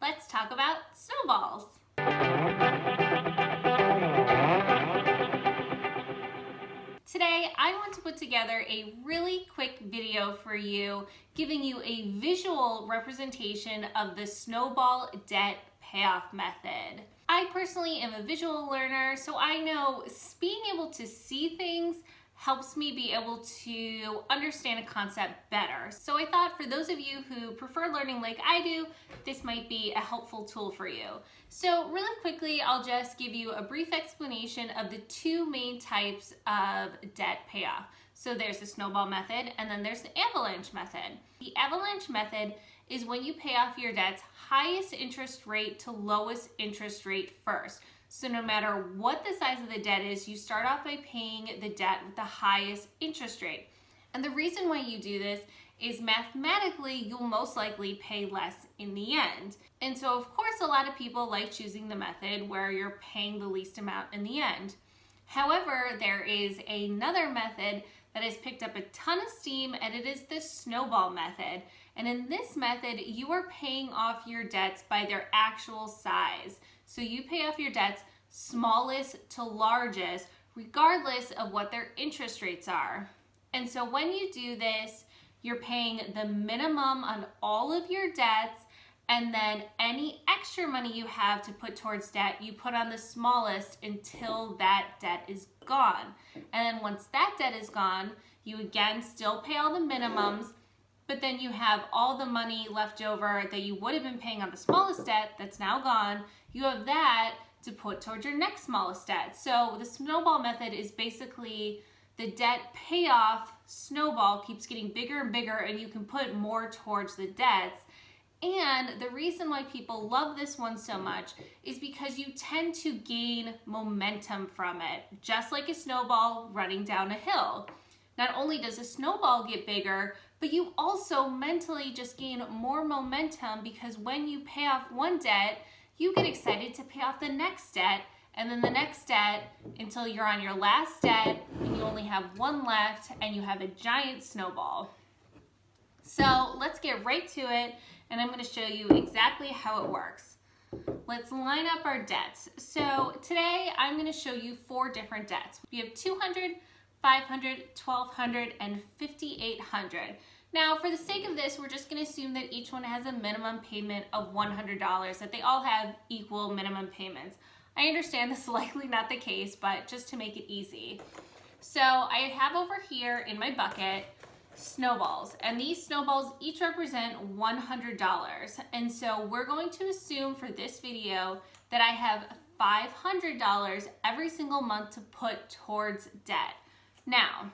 let's talk about snowballs. Today, I want to put together a really quick video for you, giving you a visual representation of the snowball debt payoff method. I personally am a visual learner, so I know being able to see things helps me be able to understand a concept better. So I thought for those of you who prefer learning like I do, this might be a helpful tool for you. So really quickly, I'll just give you a brief explanation of the two main types of debt payoff. So there's the snowball method and then there's the avalanche method. The avalanche method is when you pay off your debt's highest interest rate to lowest interest rate first. So no matter what the size of the debt is, you start off by paying the debt with the highest interest rate. And the reason why you do this is mathematically, you'll most likely pay less in the end. And so of course, a lot of people like choosing the method where you're paying the least amount in the end. However, there is another method that has picked up a ton of steam, and it is the snowball method. And in this method, you are paying off your debts by their actual size. So you pay off your debts smallest to largest, regardless of what their interest rates are. And so when you do this, you're paying the minimum on all of your debts, and then any extra money you have to put towards debt, you put on the smallest until that debt is gone. And then once that debt is gone, you again still pay all the minimums, but then you have all the money left over that you would have been paying on the smallest debt that's now gone. You have that to put towards your next smallest debt. So the snowball method is basically the debt payoff snowball keeps getting bigger and bigger, and you can put more towards the debts. And the reason why people love this one so much is because you tend to gain momentum from it, just like a snowball running down a hill. Not only does a snowball get bigger, but you also mentally just gain more momentum, because when you pay off one debt, you get excited to pay off the next debt, and then the next debt, until you're on your last debt and you only have one left and you have a giant snowball. So let's get right to it, and I'm going to show you exactly how it works. Let's line up our debts. So today I'm going to show you 4 different debts. We have $200, $500, $1,200, and $5,800. Now, for the sake of this, we're just going to assume that each one has a minimum payment of $100, that they all have equal minimum payments. I understand this is likely not the case, but just to make it easy. So I have over here in my bucket snowballs, and these snowballs each represent $100. And so we're going to assume for this video that I have $500 every single month to put towards debt. Now,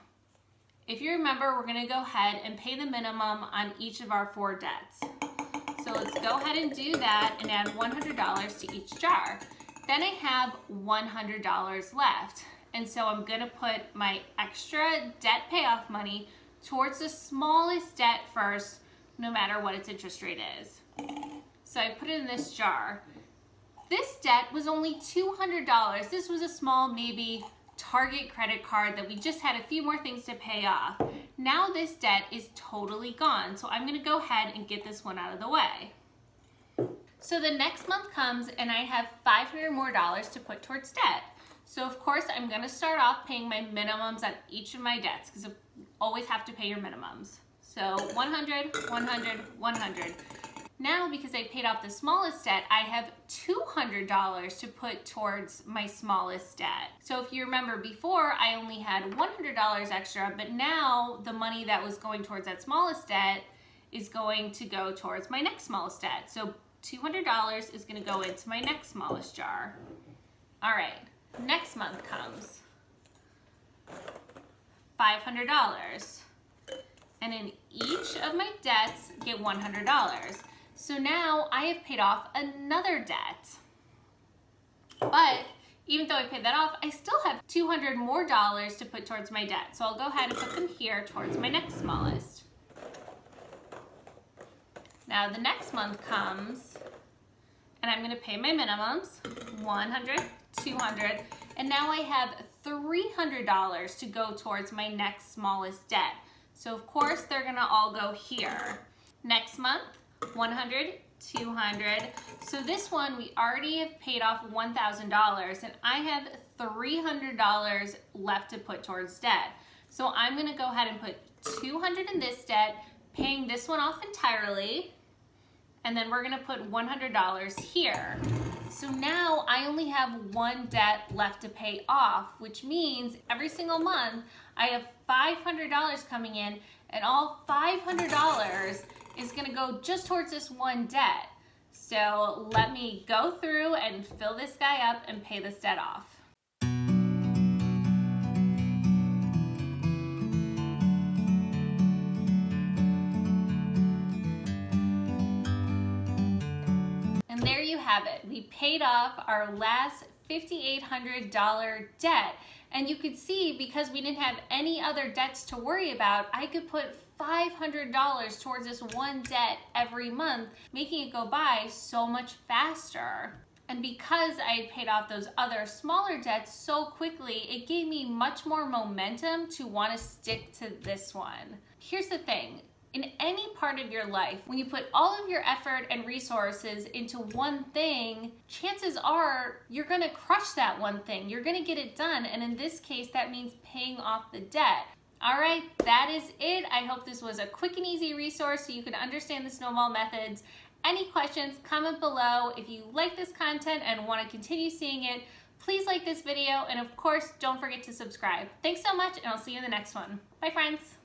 if you remember, we're going to go ahead and pay the minimum on each of our 4 debts. So let's go ahead and do that and add $100 to each jar. Then I have $100 left. And so I'm going to put my extra debt payoff money towards the smallest debt first, no matter what its interest rate is. So I put it in this jar. This debt was only $200. This was a small, maybe Target credit card that we just had a few more things to pay off. Now this debt is totally gone, so I'm going to go ahead and get this one out of the way. So the next month comes and I have $500 more to put towards debt. So of course I'm going to start off paying my minimums on each of my debts, because you always have to pay your minimums. So 100, 100, 100. Now, because I paid off the smallest debt, I have $200 to put towards my smallest debt. So if you remember before, I only had $100 extra, but now the money that was going towards that smallest debt is going to go towards my next smallest debt. So $200 is going to go into my next smallest jar. All right, next month comes $500. And in each of my debts, get $100. So now I have paid off another debt. But even though I paid that off, I still have $200 more to put towards my debt. So I'll go ahead and put them here towards my next smallest. Now the next month comes, and I'm going to pay my minimums, 100, 200, and now I have $300 to go towards my next smallest debt. So of course they're going to all go here. Next month, 100, 200. So this one, we already have paid off $1,000 and I have $300 left to put towards debt. So I'm gonna go ahead and put 200 in this debt, paying this one off entirely, and then we're gonna put $100 here. So now I only have one debt left to pay off, which means every single month I have $500 coming in, and all $500 is gonna go just towards this one debt. So let me go through and fill this guy up and pay this debt off. And there you have it. We paid off our last $5,800 debt. And you could see, because we didn't have any other debts to worry about, I could put $500 towards this one debt every month, making it go by so much faster. And because I had paid off those other smaller debts so quickly, it gave me much more momentum to want to stick to this one. Here's the thing. In any part of your life, when you put all of your effort and resources into one thing, chances are you're gonna crush that one thing. You're gonna get it done. And in this case, that means paying off the debt. All right, that is it. I hope this was a quick and easy resource so you can understand the snowball methods. Any questions, comment below. If you like this content and want to continue seeing it, please like this video. And of course, don't forget to subscribe. Thanks so much, and I'll see you in the next one. Bye, friends.